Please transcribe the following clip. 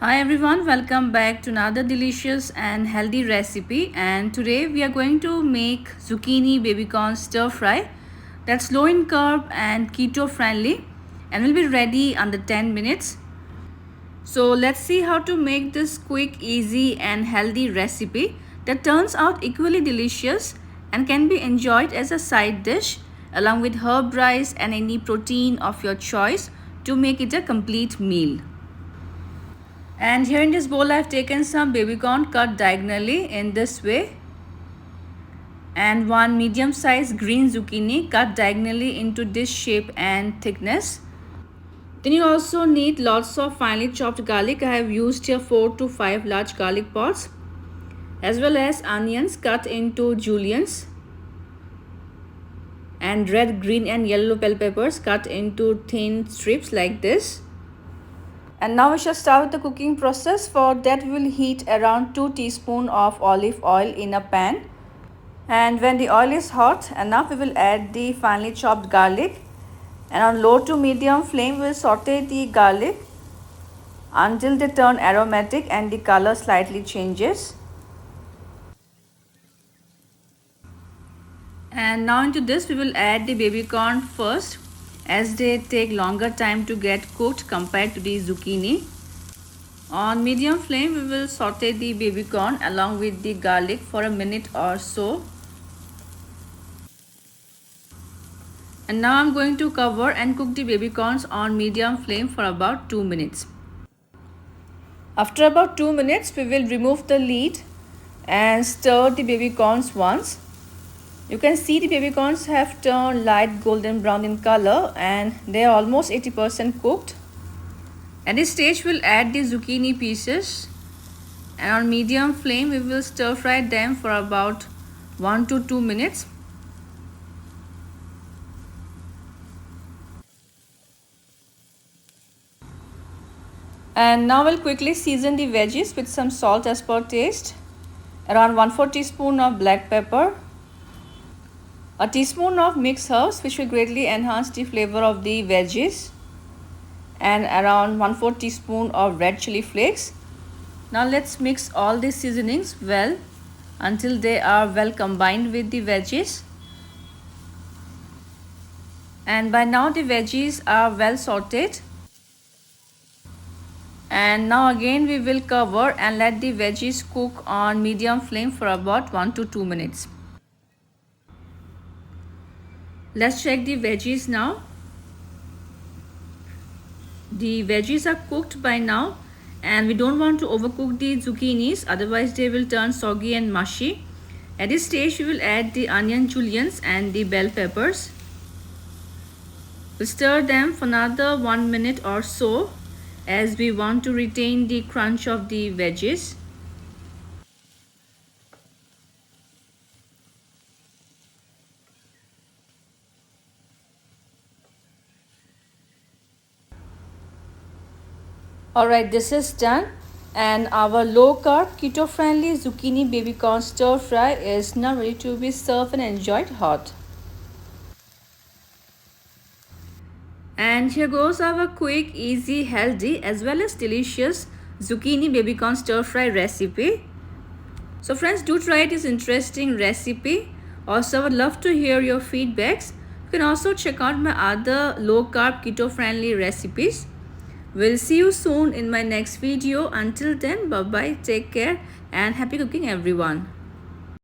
Hi everyone, welcome back to another delicious and healthy recipe. And today we are going to make zucchini baby corn stir fry that's low in carb and keto friendly and will be ready under 10 minutes. So let's see how to make this quick, easy and healthy recipe that turns out equally delicious and can be enjoyed as a side dish along with herb rice and any protein of your choice to make it a complete meal. And here in this bowl I have taken some baby corn cut diagonally in this way, and one medium sized green zucchini cut diagonally into this shape and thickness. Then you also need lots of finely chopped garlic. I have used here 4 to 5 large garlic pods, as well as onions cut into juliennes, and red, green and yellow bell peppers cut into thin strips like this. And now we shall start with the cooking process. For that we will heat around 2 teaspoons of olive oil in a pan. And when the oil is hot enough, we will add the finely chopped garlic. And on low to medium flame, we will saute the garlic until they turn aromatic and the color slightly changes. And now into this we will add the baby corn first, as they take longer time to get cooked compared to the zucchini. On medium flame we will saute the baby corn along with the garlic for a minute or so. And now I'm going to cover and cook the baby corns on medium flame for about 2 minutes. After about 2 minutes we will remove the lid and stir the baby corns once. You can see the baby corns have turned light golden brown in color and they are almost 80% cooked. At this stage we'll add the zucchini pieces, and on medium flame we will stir fry them for about 1 to 2 minutes. And now we'll quickly season the veggies with some salt as per taste, around 1/4 teaspoon of black pepper, a teaspoon of mixed herbs which will greatly enhance the flavor of the veggies, and around 1/4 teaspoon of red chili flakes. Now let's mix all these seasonings well until they are well combined with the veggies. And by now the veggies are well sauteed. And now again we will cover and let the veggies cook on medium flame for about 1 to 2 minutes. Let's check the veggies now. The veggies are cooked by now, and we don't want to overcook the zucchinis, otherwise they will turn soggy and mushy. At this stage we will add the onion juliennes and the bell peppers. We'll stir them for another 1 minute or so, as we want to retain the crunch of the veggies. Alright, this is done, and our low carb keto friendly zucchini baby corn stir fry is now ready to be served and enjoyed hot. And here goes our quick, easy, healthy as well as delicious zucchini baby corn stir fry recipe. So friends, do try this interesting recipe. Also, I would love to hear your feedbacks. You can also check out my other low carb keto friendly recipes. We'll see you soon in my next video. Until then, bye bye, take care and happy cooking everyone.